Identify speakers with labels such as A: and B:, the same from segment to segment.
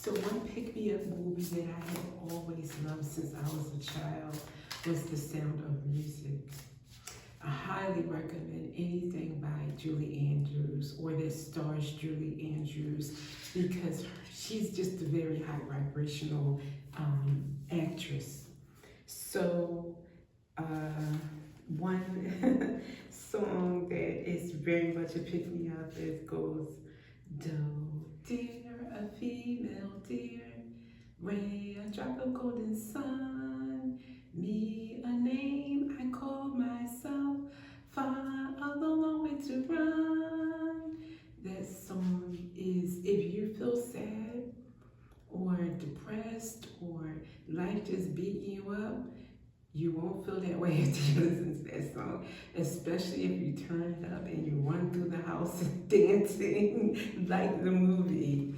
A: So one pick-me-up movie that I have always loved since I was a child was The Sound of Music. I highly recommend anything by Julie Andrews or that stars Julie Andrews because she's just a very high vibrational actress. So one song that is very much a pick-me-up, it goes, "Doe, dear, a female deer, ray, a drop of golden sun, me, a name I call myself, far a long way to run." That song is, if you feel sad or depressed or life just beating you up, you won't feel that way after you listen to that song, especially if you turn it up and you run through the house dancing like the movie.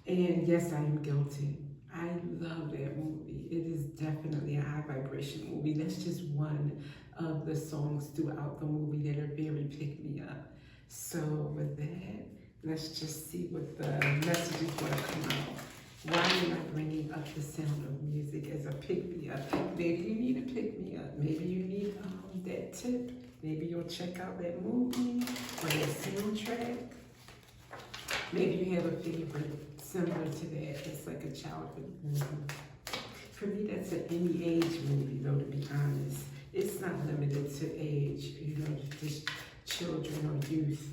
A: And yes, I am guilty. I love that movie. It is definitely a high vibration movie. That's just one of the songs throughout the movie that are very pick-me-up. So with that, let's just see what the message is going to come out. Why am I bringing up The Sound of Music as a pick-me-up? Maybe you need a pick-me-up. Maybe you need that tip. Maybe you'll check out that movie or that soundtrack. Maybe you have a favorite similar to that. It's like a childhood movie. For me, that's an any age movie, though, to be honest. It's not limited to age, you know, just children or youth.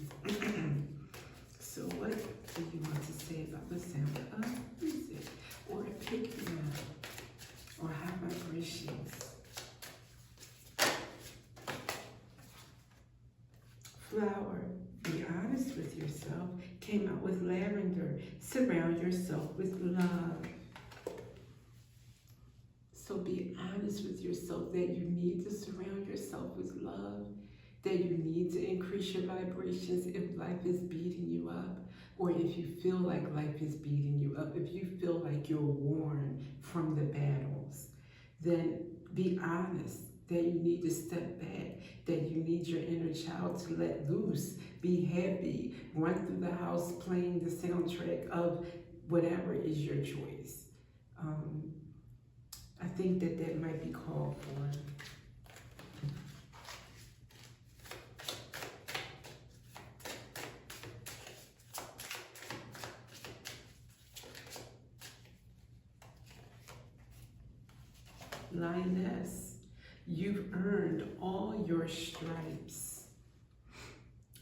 A: So what do you want to say about The Sound of Music? Or a pick-me-up? Or high vibrations? Flower, be honest with yourself. Came out with lavender. Surround yourself with love. So be honest with yourself that you need to surround yourself with love, that you need to increase your vibrations if life is beating you up, or if you feel like life is beating you up, if you feel like you're worn from the battles, then be honest that you need to step back, that you need your inner child to let loose, be happy, run through the house playing the soundtrack of whatever is your choice. I think that might be called for. Lioness, you've earned all your stripes.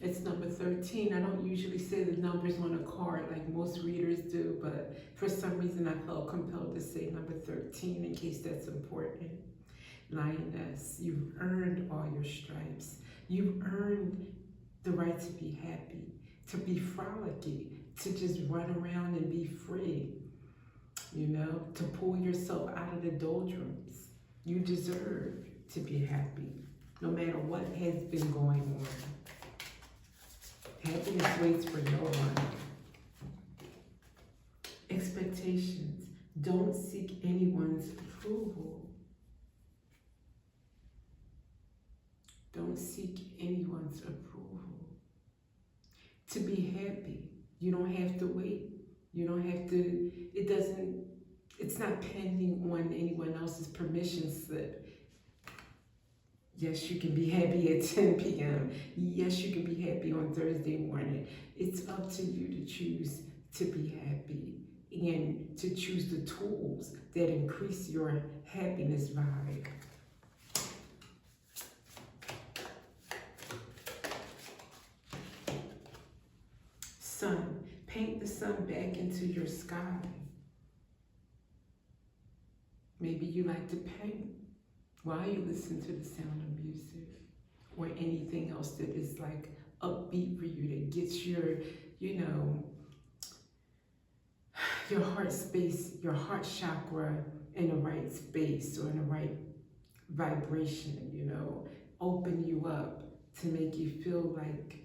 A: It's number 13. I don't usually say the numbers on a card like most readers do, but for some reason I felt compelled to say number 13 in case that's important. Lioness, you've earned all your stripes. You've earned the right to be happy, to be frolicky, to just run around and be free. You know, to pull yourself out of the doldrums. You deserve to be happy, no matter what has been going on. Happiness waits for no one. Expectations. Don't seek anyone's approval. Don't seek anyone's approval. To be happy, you don't have to wait. You don't have to, it's not pending on anyone else's permission slip. Yes, you can be happy at 10 p.m. Yes, you can be happy on Thursday morning. It's up to you to choose to be happy and to choose the tools that increase your happiness vibe. Sun, paint the sun back into your sky. Maybe you like to paint while you listen to The Sound of Music or anything else that is like upbeat for you, that gets your, you know, your heart space, your heart chakra in the right space or in the right vibration, you know, open you up to make you feel like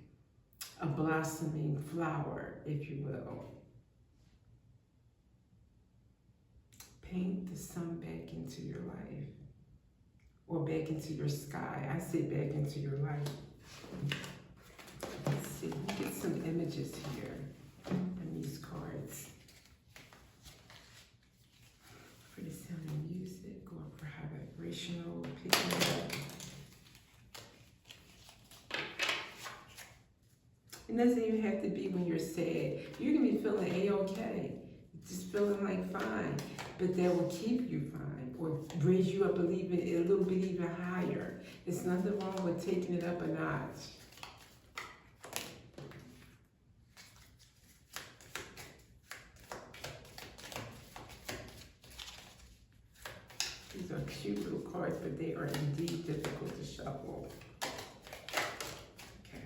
A: a blossoming flower, if you will. Paint the sun back into your life or back into your sky. I say back into your life. Let's see, we get some images here in these cards. doesn't even have to be when you're sad. You can be feeling A-okay, just feeling like fine, but that will keep you fine or raise you up a little bit even higher. There's nothing wrong with taking it up a notch. These are cute little cards, but they are indeed difficult to shuffle. Okay.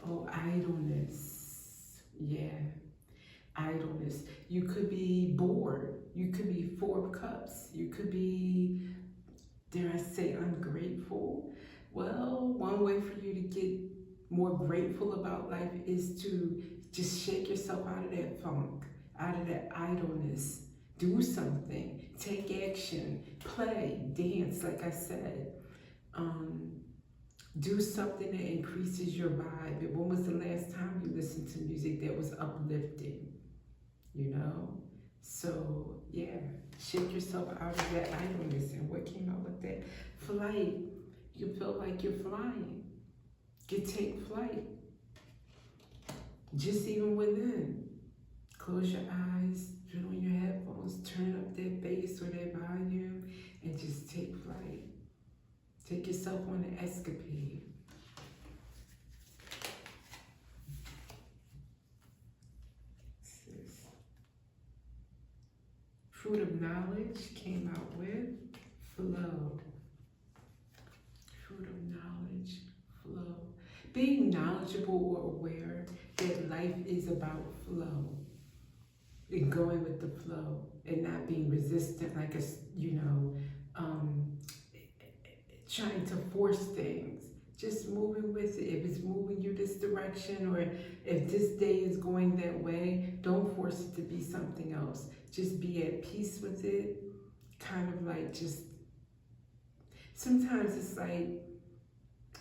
A: Oh, idleness. Yeah, idleness. You could be bored. You could be 4 of Cups. You could be, dare I say, ungrateful. Well, one way for you to get more grateful about life is to just shake yourself out of that funk, out of that idleness. Do something, take action, play, dance, like I said. Do something that increases your vibe. And when was the last time you listened to music that was uplifting? You know? So, yeah, shake yourself out of that idleness. And what came out with that? Flight. You feel like you're flying. You take flight. Just even within. Close your eyes, put on your headphones, turn up that bass or that volume, and just take flight. Take yourself on an escapade. Fruit of knowledge came out with flow. Fruit of knowledge, flow. Being knowledgeable or aware that life is about flow. And going with the flow and not being resistant, like a, trying to force things. Just moving with it. If it's moving you this direction, or if this day is going that way, don't force it to be something else. Just be at peace with it. Kind of like just, sometimes it's like,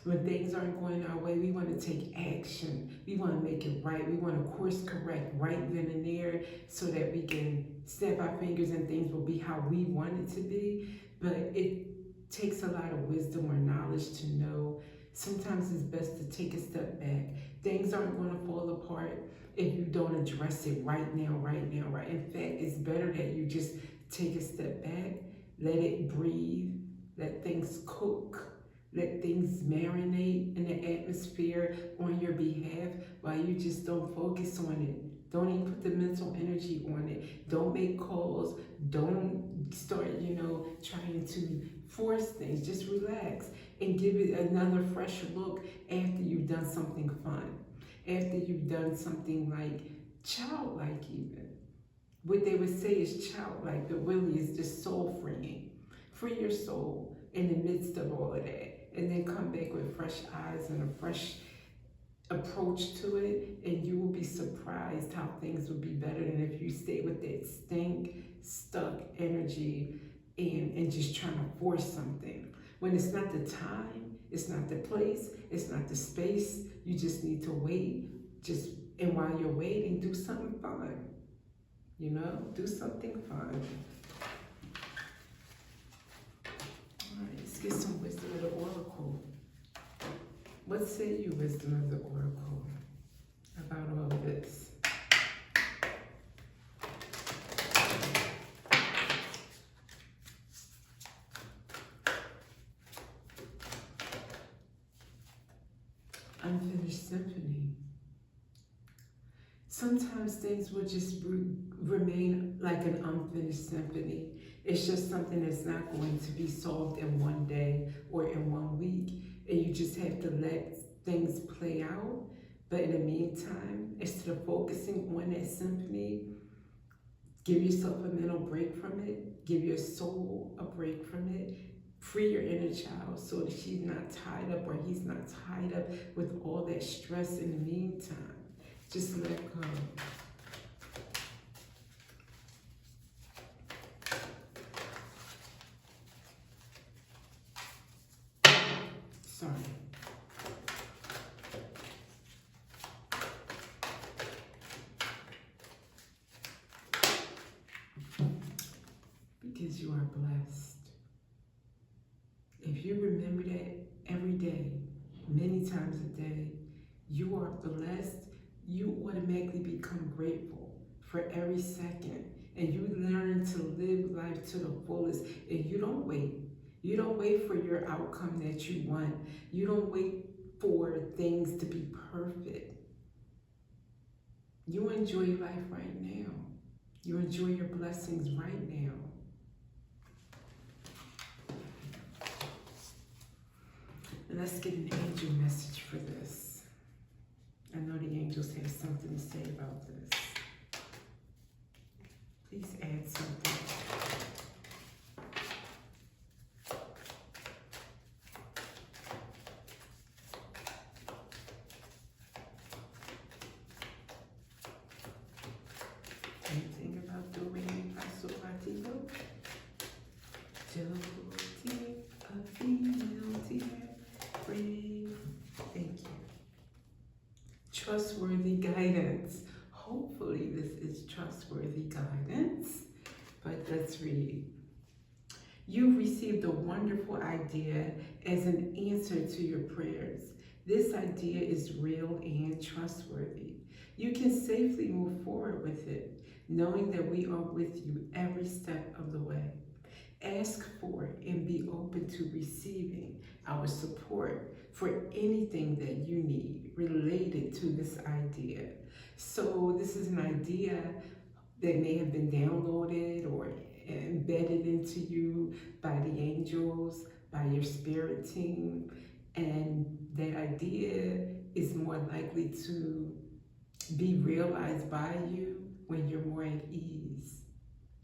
A: when things aren't going our way, we want to take action. We want to make it right. We want to course correct right then and there so that we can snap our fingers and things will be how we want it to be. But it takes a lot of wisdom or knowledge to know sometimes it's best to take a step back. Things aren't going to fall apart if you don't address it right now. In fact, it's better that you just take a step back, let it breathe, let things cook. Let things marinate in the atmosphere on your behalf while you just don't focus on it. Don't even put the mental energy on it. Don't make calls. Don't start, trying to force things. Just relax and give it another fresh look after you've done something fun. After you've done something like childlike even. What they would say is childlike, but really is just soul freeing. Free your soul in the midst of all of that. And then come back with fresh eyes and a fresh approach to it, and you will be surprised how things will be better than if you stay with that stuck energy and just trying to force something. When it's not the time, it's not the place, it's not the space, you just need to wait. And while you're waiting, do something fun. Do something fun. Let's get some wisdom of the oracle. What say you, wisdom of the oracle, about all of this? Unfinished symphony. Sometimes things will just remain like an unfinished symphony. It's just something that's not going to be solved in one day or in 1 week. And you just have to let things play out. But in the meantime, instead of focusing on that symphony, give yourself a mental break from it. Give your soul a break from it. Free your inner child so that she's not tied up or he's not tied up with all that stress in the meantime. Just let go. Sorry. Because you are blessed. If you remember that every day, You are blessed. You automatically become grateful for every second. And you learn to live life to the fullest. And you don't wait. You don't wait for your outcome that you want. You don't wait for things to be perfect. You enjoy life right now. You enjoy your blessings right now. And let's get an angel message for this. I know the angels have something to say about this. Please add something. Anything about the rain, paso partido? Dear, a female dear, brave. Thank you. Trustworthy guidance. Hopefully this is trustworthy guidance. But let's read. You've received a wonderful idea as an answer to your prayers. This idea is real and trustworthy. You can safely move forward with it, knowing that we are with you every step of the way. Ask for and be open to receiving our support for anything that you need related to this idea. So this is an idea that may have been downloaded or embedded into you by the angels, by your spirit team, and that idea is more likely to be realized by you when you're more at ease,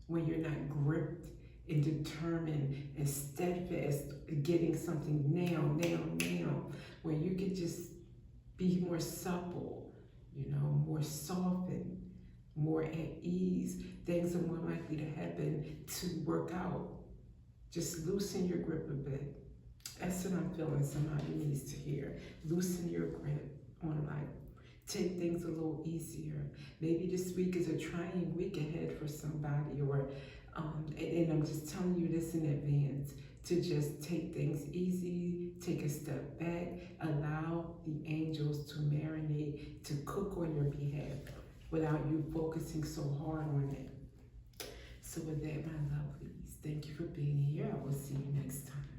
A: when you're not gripped and determined and steadfast getting something now, when you can just be more supple, more softened, more at ease. Things are more likely to happen to work out. Just loosen your grip a bit. That's what I'm feeling somebody needs to hear. Loosen your grip on life. Take things a little easier. Maybe this week is a trying week ahead for somebody, or and I'm just telling you this in advance, to just take things easy, take a step back, allow the angels to marinate, to cook on your behalf without you focusing so hard on it. So with that, my lovelies, thank you for being here. I will see you next time.